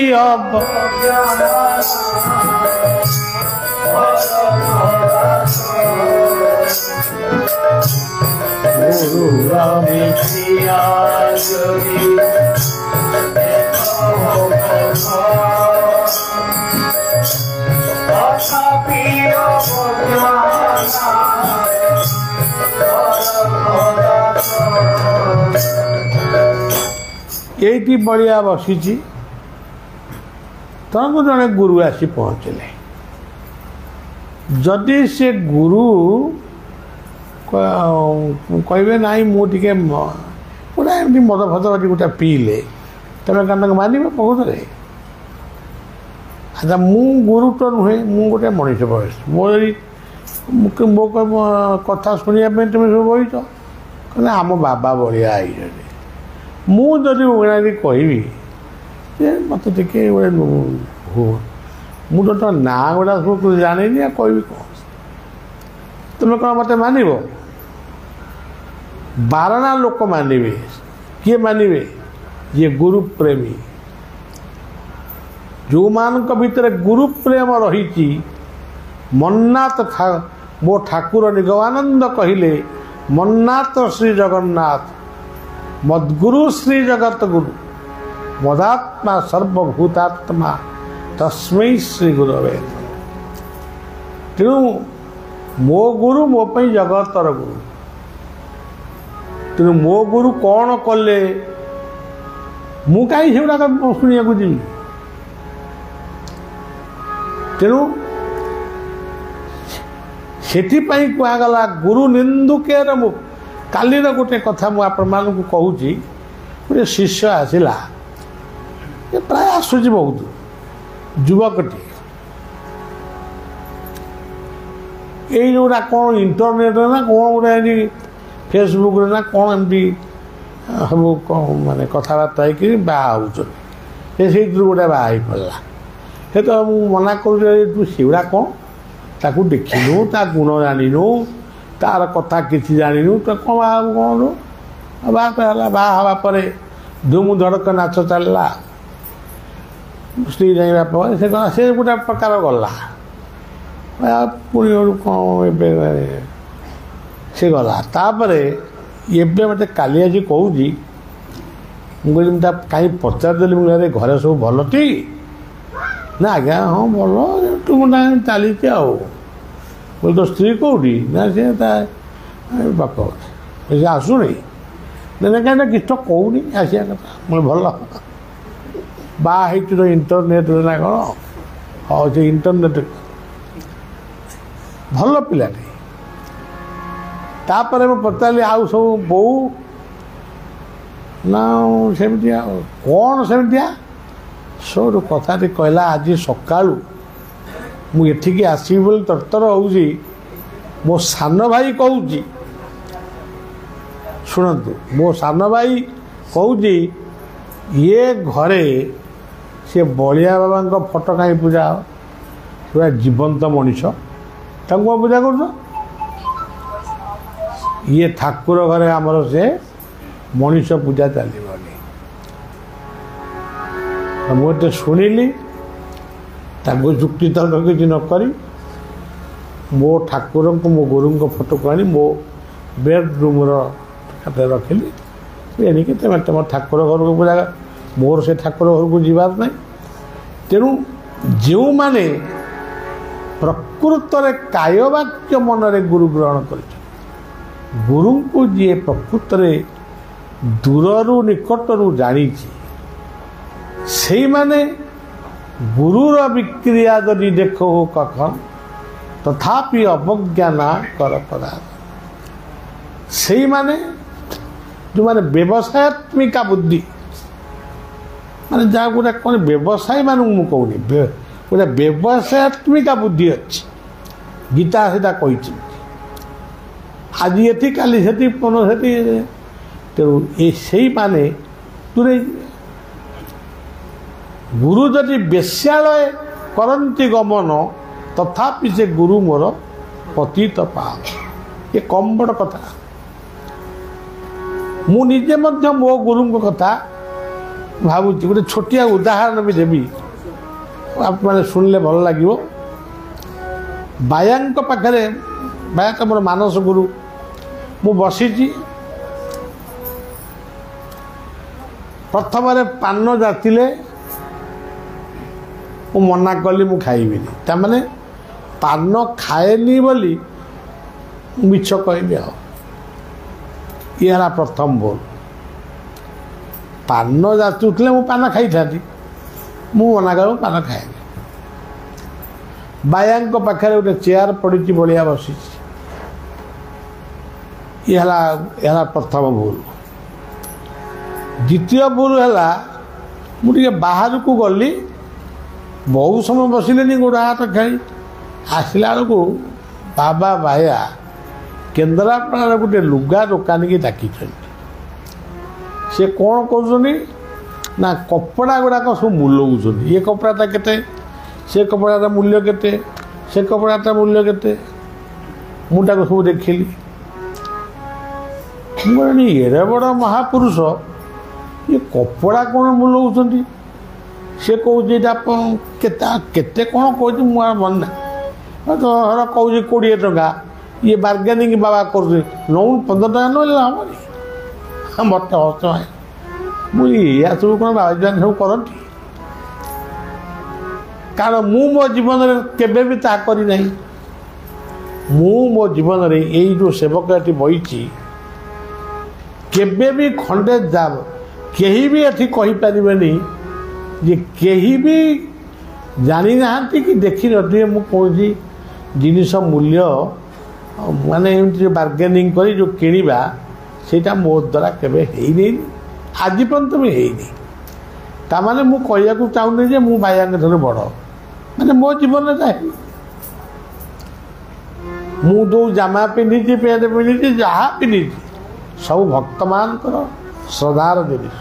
गुरुर विक्रिया जदि ये बढ़िया बसी तुमको जड़े गुरु आसी पहुँचले जदि से गुरु कहे ना मुझे गोटा एमती मद फद गोटे पीले तुम क्या मान बहुत अच्छा मु गुरु तो नुहे मु गोटे मनीष बयस मो कथा शुणा तुम सब बहीच कहना आम बाबा भाया आई मुझे उगणारी कहबी मत टे मुझे तो ना गुड़ा सब जानी कहबी कौन तुम कौन मत मान 12 लोक मानवे किए मानवे ये गुरु प्रेमी जो मान भीतर गुरु प्रेम रही मन्नाथ मो ठाकुर निगमानंद कहले मन्नाथ श्री जगन्नाथ मद्गुरु श्री जगत गुरु मदात्मा सर्वभूतात्मा तस्मै श्री गुरवे। तेणु मो गुरु मो पई जगतर गुरु। तेणु मो गुरु कौन कले मु कहीं से शुणा जी। तेणु से कहगला गुरु निंदुकेर मु कालीर गोटे कथा मु आपण मानक कहूँ गोटे शिष्य आसला प्राय आसूची बहुत युवकटी ये जोड़ा कौन इंटरनेट ना कौन गोटे फेसबुक ना कौन एमती सब माने कथबार्ता होकर बाहर से गोटे बाहर पड़ा से तो मुझे मना कर तू सेगुड़ा कौन ताकू देखिनु ता गुण जानिनु तार कथा किसी जानिनु तो कौन बाहर कौन बात है बाहा पर धूम धड़क नाच चलला स्त्री जाइबा पर से गोटे प्रकार गला पुणी कौन से गला एबे मत काली आज कहूँ मुझे कहीं पचारदेली मुझे घरे सब भल टी ना आज्ञा हाँ भल तुम चली बोल तो स्त्री कौटी ना सी बाप से आसुनी ना कहीं किस तो कहूनी आसिया कथा मुझे भल बाहर तो इंटरनेट ना कौन हाँ से इंटरनेट भल पिलाटे तापर मैं पचारि आउ सब बो ना सेमती कौन सेमतिया सब कथा कहला आज सका मुझे आसबी बोली तरतर हो मो सान भाई कहूँ शुणु मो सान भाई कहूँ ये घरे से बलिया बाबा फोटो कहीं पूजा पूरा जीवंत मनीष पूजा कर ये ठाकुर घरे आमर से मनीष पूजा चलनी मुझे शुणिली जुक्ति तर्क किसी नक मो ठाकुर को मो गुरु को फोटो को आनी मो बेडरूम रखिली एणिक तुम तुम ठाकुर घर को पूजा मोर से ठाकुर घर को जीवार ना। तेणु जो माने प्रकृत कायवाक्य मनरे गुरु ग्रहण कर गुरु को जी प्रकृत दूरु निकटरू जानी से माने गुरुर विक्रिया जदि देख कखन तथापि अवज्ञान कर पदार्थ से माने जो माने व्यवसायत्मिका बुद्धि माने जहाँ गोटे कौन व्यवसायी मान कहूनी गोटे व्यवसायत्मिका बुद्धि अच्छी गीता सीधा कही आज ये काली से पुनः से तेणु ये माने दूरे गुरु जदि बेश्यालय करती गमन तथापि से गुरु मोर पतित पाव ये कम बड़ कथा मु निजे मध्य मो गुरु कथा भावुची गोटे छोटिया उदाहरण भी देवी आप मैंने शुणिले भल लगे बाया पाखे बाया तो मोर मानस गुरु मु बसी प्रथम पान जातिले मु मना कली मु खाइबी ताने पान खाएनी बोली मिछ कहबी ये प्रथम बोल पान जाचुले मु पान खाई था मु मना कर पान खाएनी बाया पाखे गोटे चेयर पड़ी बलिया बसी ये प्रथम भूल। द्वितीय भूल है मुझे बाहर को गली बहुत समय बसिले गोड़ हाथ खेली आसला बेलू बाबा बाया केन्द्रापड़ा गोटे लुगा दोकानी की डाकी सी कौन कर ना कपड़ा गुड़ाक सब मूल्य ये कपड़ाटा के से कपड़ाटा मूल्य के से कपड़ाटा मूल्य के मुझे सब देखिली ये बड़ महापुरुष ये कपड़ा कौन मूल्य सी कौन केते कौन कह मन ना ଧର କହୁଛି 20 ଟଙ୍କା ଇଏ ବାର୍ଗେନିଂ ବାବା କରୁଛି ନଉ 15 ଟଙ୍କା ନହେଲେ ହେବନି ମୋତେ ହସ ମୁଁ ଏଇଆ ସବୁ କ'ଣ ବାବାଜୀମାନେ ସବୁ କରନ୍ତି କାରଣ ମୁଁ ମୋ ଜୀବନରେ କେବେ ବି ତାହା କରିନାହିଁ ମୁଁ ମୋ ଜୀବନରେ ଏଇ ଯେଉଁ ସେବକଟି ବହିଛି କେବେ ବି ଖଣ୍ଡେ କେହି ବି ଏଠି କହିପାରିବେନି ଯେ କେହି ବି ଜାଣିନାହାନ୍ତି କି ଦେଖିନଥିବେ ମୁଁ କହୁଛି ଜିନିଷ ମୂଲ୍ୟ ମାନେ ଏମିତି ବାର୍ଗେନିଂ କରି ଯେଉଁ କିଣିବା ସେଇଟା ମୋ ଦ୍ୱାରା କେବେ ହେଇନି ଆଜି ପର୍ଯ୍ୟନ୍ତ ବି ହେଇନି ତାମାନେ ମୁଁ କହିବାକୁ ଚାହୁଁନି ଯେ ମୁଁ ବାୟାଙ୍କ ଠାରୁ ବଡ଼ ମାନେ ମୋ ଜୀବନରେ ହେଇନି ମୁଁ ଯେଉଁ ଜାମା ପିନ୍ଧିଛି ପ୍ୟାଣ୍ଟ ପିନ୍ଧିଛି ଯାହା ପିନ୍ଧିଛି ସବୁ ଭକ୍ତମାନଙ୍କର ଶ୍ରଦ୍ଧାର ଜିନିଷ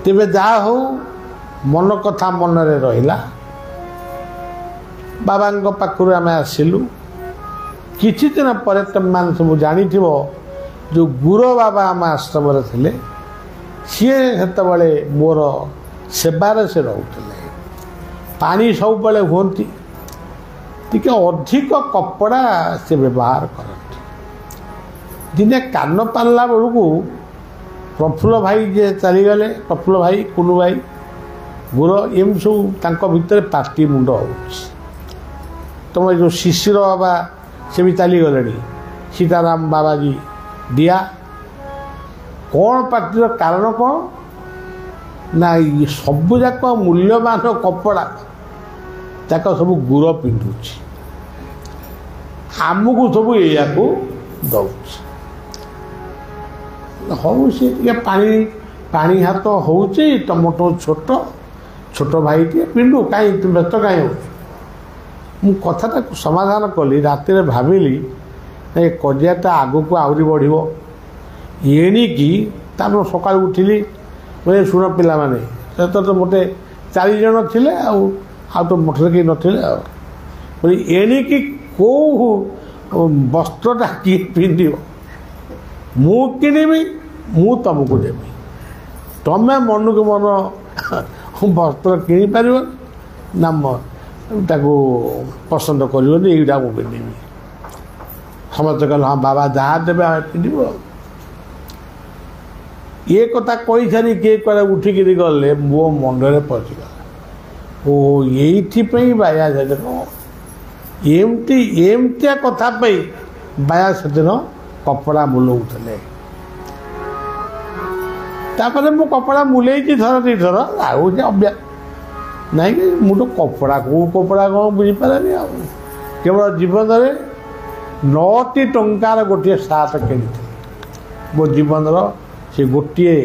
ତେବେ ଯାହା ହଉ ମନ କଥା ମନରେ ରହିଲା ବାବାଙ୍କ ପାଖରୁ ଆମେ ଆସିଲୁ କିଛି ଦିନ ପରେ ତୁମେମାନେ ସବୁ ଜାଣିଥିବ ଯେଉଁ ଗୁରୁ ବାବା ଆମ ଆଶ୍ରମରେ ଥିଲେ ସିଏ ସେତେବେଳେ ମୋର ସେବାରେ ସେ ରହୁଥିଲେ ପାଣି ସବୁବେଳେ ହୁଅନ୍ତି ଟିକେ ଅଧିକ କପଡ଼ା ସେ ବ୍ୟବହାର କରନ୍ତି ଦିନେ କାନ ପାରିଲା ବେଳକୁ ପ୍ରଫୁଲ୍ଲ ଭାଇ ଯିଏ ଚାଲିଗଲେ ପ୍ରଫୁଲ୍ଲ ଭାଇ କୁନୁ ଭାଇ ଗୁର ଏମିତି ସବୁ ତାଙ୍କ ଭିତରେ ପାଟି ମୁଣ୍ଡ ହେଉଛି ତୁମ ଯେଉଁ ଶିଶିର ବାବା ସେ ବି ଚାଲିଗଲେଣି ସୀତାରାମ ବାବାଜୀ ଦିଆ କ'ଣ ପାଟିର କାରଣ କ'ଣ ନା ସବୁଯାକ ମୂଲ୍ୟବାନ କପଡ଼ା ଯାକ ସବୁ ଗୁର ପିନ୍ଧୁଛି ଆମକୁ ସବୁ ଏଇଆକୁ ଦେଉଛି ହଉ ସେ ଟିକେ ପାଣି ହାତ ହେଉଛି ଟମାଟୋ ଛୋଟ ଭାଇଟିଏ ପିନ୍ଧୁ କାହିଁ ତୁ ବ୍ୟସ୍ତ କାହିଁ ହେଉଛୁ ମୁଁ କଥାଟାକୁ ସମାଧାନ କଲି ରାତିରେ ଭାବିଲି ଏ କଜିଆଟା ଆଗକୁ ଆହୁରି ବଢ଼ିବ ଏଣିକି ତାପରେ ସକାଳୁ ଉଠିଲି ବୋଲେ ଶୁଣ ପିଲାମାନେ ସେତ ତ ମୋତେ 4 ଜଣ ଥିଲେ ଆଉ ତ ମଠରେ କେହି ନଥିଲେ ଆଉ ବୋଲେ ଏଣିକି କେଉଁ ବସ୍ତ୍ରଟା କିଏ ପିନ୍ଧିବ ମୁଁ କିଣିବି ମୁଁ ତୁମକୁ ଦେବି ତୁମେ ମନକୁ ମନ ବସ୍ତ୍ର କିଣିପାରିବ ନା ତାକୁ ପସନ୍ଦ କରିବନି ଏଇଟା ମୁଁ ପିନ୍ଧିବି ସମସ୍ତେ କହିଲେ ହଁ ବାବା ଯାହା ଦେବେ ଆମେ ପିନ୍ଧିବୁ ଏ କଥା କହିସାରି କିଏ କୁଆଡ଼େ ଉଠିକିରି ଗଲେ ମୋ ମନରେ ପଶିଗଲା ଓ ଏଇଥିପାଇଁ ବାୟା ସେଦିନ ଏମିତିଆ କଥା ପାଇଁ ବାୟା ସେଦିନ କପଡ଼ା ବୁଲଉଥିଲେ ତାପରେ ମୁଁ କପଡ଼ା ବୁଲେଇଛି ଥର 2 ଥର ଆଉ ସେ ଅଭ୍ୟାସ ନାଇଁ କି ମୁଁ ତ କପଡ଼ା କେଉଁ କପଡ଼ା କ'ଣ ବୁଝିପାରେନି ଆଉ କେବଳ ଜୀବନରେ 9ଟି ଟଙ୍କାର ଗୋଟିଏ ସାର୍ଟ କିଣିଥିଲି ମୋ ଜୀବନର ସେ ଗୋଟିଏ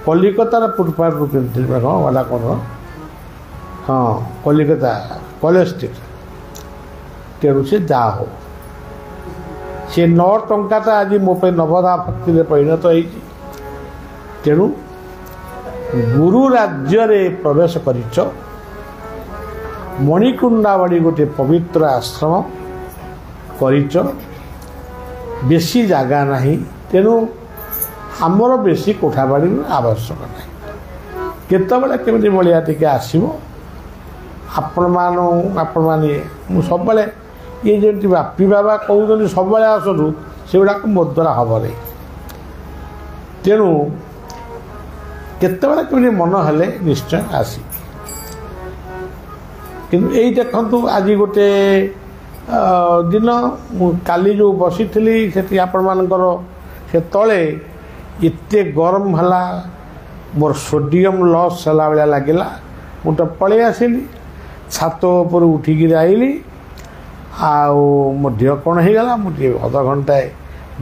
କଲିକତାର ଫୁଟପାଥରୁ କିଣିଥିଲି କ'ଣ ଗଲା କ'ଣ ହଁ କଲିକତା କଲେଜ ଷ୍ଟ୍ରିଟ୍ ତେଣୁ ସେ ଯାହା ହଉ ସେ 9 ଟଙ୍କାଟା ଆଜି ମୋ ପାଇଁ ନବଦା ଭକ୍ତିରେ ପରିଣତ ହେଇଛି ତେଣୁ ଗୁରୁ ରାଜ୍ୟରେ ପ୍ରବେଶ କରିଛ ମଣିକୁଣ୍ଡାବଳି ଗୋଟିଏ ପବିତ୍ର ଆଶ୍ରମ କରିଛ ବେଶୀ ଜାଗା ନାହିଁ ତେଣୁ ଆମର ବେଶୀ କୋଠାବାଡ଼ିର ଆବଶ୍ୟକ ନାହିଁ କେତେବେଳେ କେମିତି ଭଳିଆ ଟିକେ ଆସିବ ଆପଣମାନେ ମୁଁ ସବୁବେଳେ ଇଏ ଯେମିତି ବାପି ବାବା କହୁଛନ୍ତି ସବୁବେଳେ ଆସନ୍ତୁ ସେଗୁଡ଼ାକ ମୋ ଦ୍ୱାରା ହେବନି ତେଣୁ କେତେବେଳେ କେମିତି ମନ ହେଲେ ନିଶ୍ଚୟ ଆସିବି କିନ୍ତୁ ଏଇ ଦେଖନ୍ତୁ ଆଜି ଗୋଟେ ଦିନ ମୁଁ କାଲି ଯେଉଁ ବସିଥିଲି ସେଠି ଆପଣମାନଙ୍କର ସେ ତଳେ ଏତେ ଗରମ ହେଲା ମୋର ସୋଡ଼ିୟମ୍ ଲସ୍ ହେଲା ଭଳିଆ ଲାଗିଲା ମୁଁ ତ ପଳେଇ ଆସିଲି ଛାତ ଉପରୁ ଉଠିକିରି ଆଇଲି ଆଉ ମୋ ଦେହ କ'ଣ ହେଇଗଲା ମୁଁ ଟିକେ ଅଧଘଣ୍ଟାଏ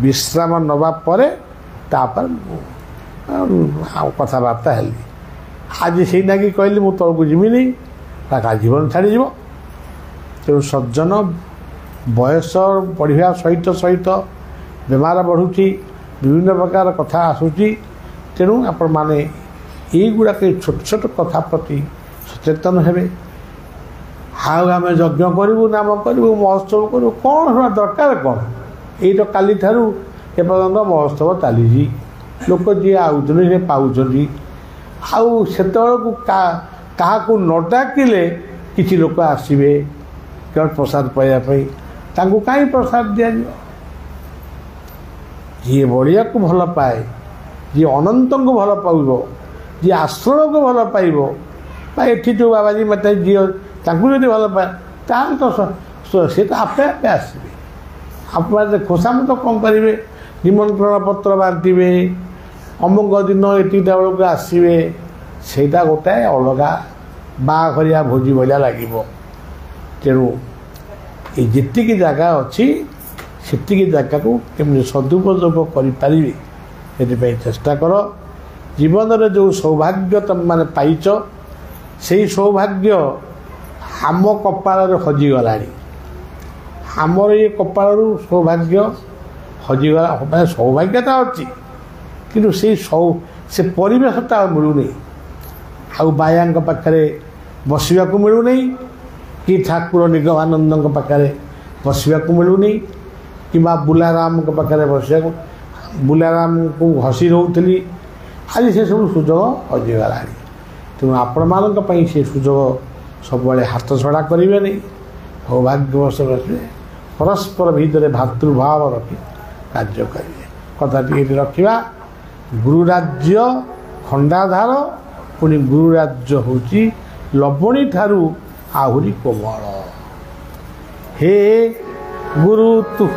ବିଶ୍ରାମ ନେବା ପରେ ତାପରେ ଆଉ କଥାବାର୍ତ୍ତା ହେଲି ଆଜି ସେଇନାକି କହିଲି ମୁଁ ତଳକୁ ଯିବିନି ତା ଜୀବନ ଛାଡ଼ିଯିବ ତେଣୁ ସଜ୍ଜନ ବୟସ ବଢ଼ିବା ସହିତ ବେମାର ବଢ଼ୁଛି ବିଭିନ୍ନ ପ୍ରକାର କଥା ଆସୁଛି ତେଣୁ ଆପଣମାନେ ଏଇଗୁଡ଼ାକ ଛୋଟ ଛୋଟ କଥା ପ୍ରତି ସଚେତନ ହେବେ ଆଉ ଆମେ ଯଜ୍ଞ କରିବୁ ନାମ କରିବୁ ମହୋତ୍ସବ କରିବୁ କ'ଣ ହେବା ଦରକାର କ'ଣ ଏଇ ତ କାଲିଠାରୁ ଏପର୍ଯ୍ୟନ୍ତ ମହୋତ୍ସବ ଚାଲିଛି ଲୋକ ଯିଏ ଆଉଛନ୍ତି ସେ ପାଉଛନ୍ତି ଆଉ ସେତେବେଳକୁ କାହାକୁ ନ ଡାକିଲେ किछि लोक आसवे केवल प्रसाद पाइबापी कहीं प्रसाद दिया जी बड़िया को भल पाए जी अनंत को भल पाइब जी आश्रम को भल पाइब एठी जो बाबाजी मत जी जब भल पाए तो सी तो आपे आपे आसवे आप खोसामत कौन करेंगे निमंत्रण पत्र बांटे अमुक दिन एटिटा बेलू आसवे सेटा गोटाए अलगा बाघरिया भोजी भलिया लगे तेणु ये जी जगह अच्छी से जगह को केमि सदुपयोग करें चेष्टा कर जीवन में जो सौभाग्य तुम मैंने पाइच से सौभाग्य आम कपाल हजिगला आमर ये कपाल सौभाग्य हजिगला मैं सौभाग्यता अच्छी कि से परिवेशटा मिलूनी आउ बाया पाखे बसवा मिलूनी कि ठाकुर निगमानंद पाखे बसवा मिलूनी कि बुलाराम पाखे बसवा बुलाराम को हसी रोली आज से सब सुजोग हजिगला तेणु आपण मान से सुजोग सब हाथ छड़ा करेंगे नहीं सौभाग्यवश बसवे परस्पर भितर भातृभाव रखी कार्य करेंगे कथाटी रखा गुरुराज्य खंडाधार पुणी गुरुराज्य हूँ लवणी ठारू आहुरी कोमल हे गुरु तु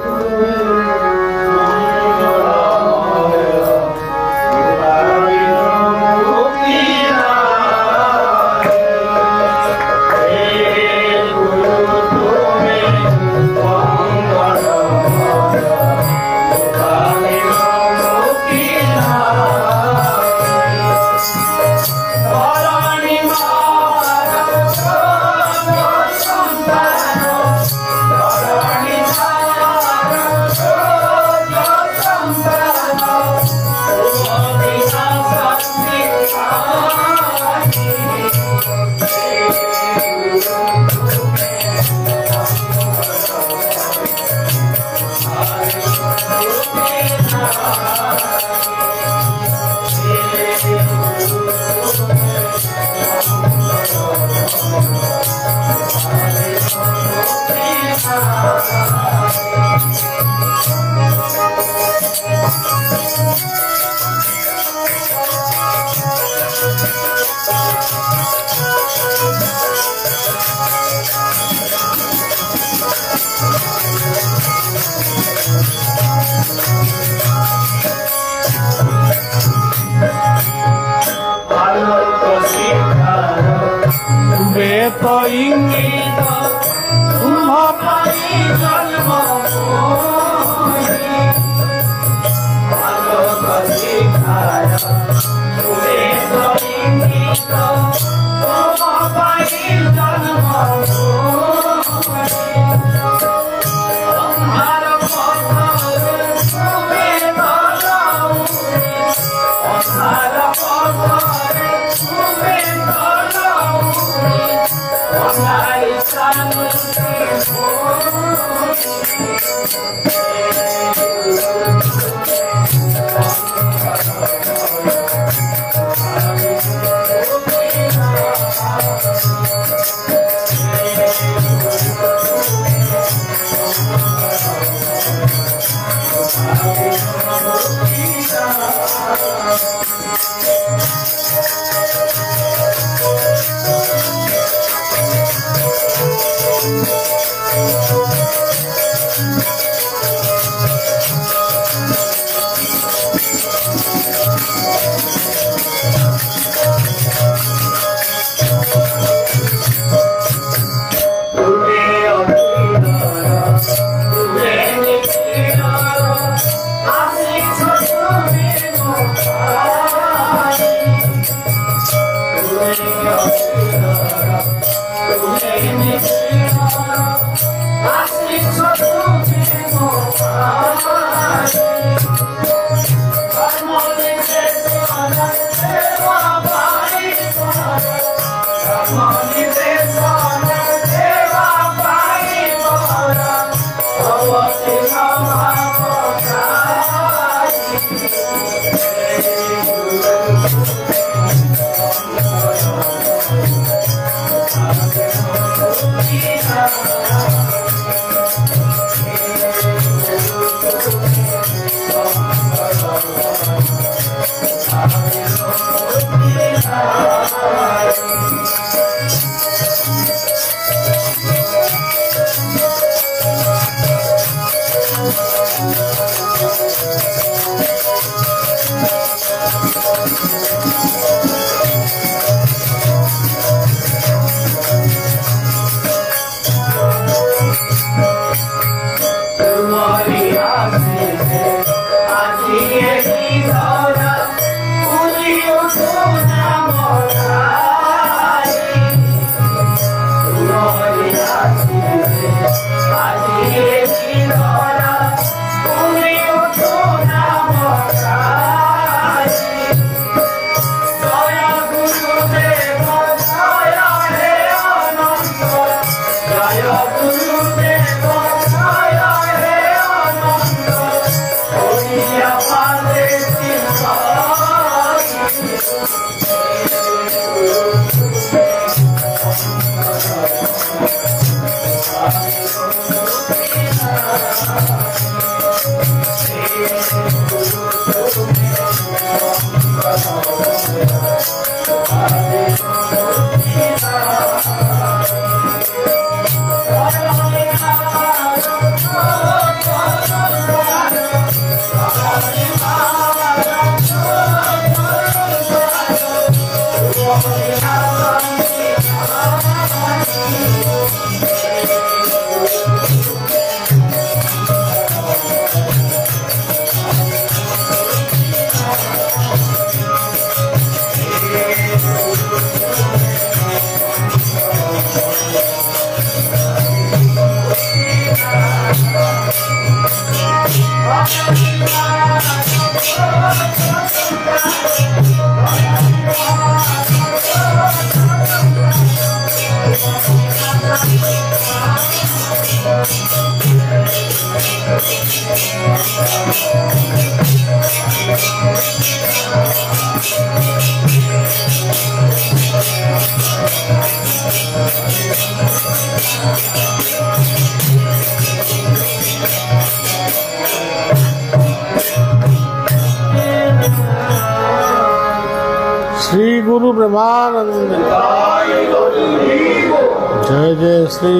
श्री गुरु ब्रह्मानंद जय जय श्री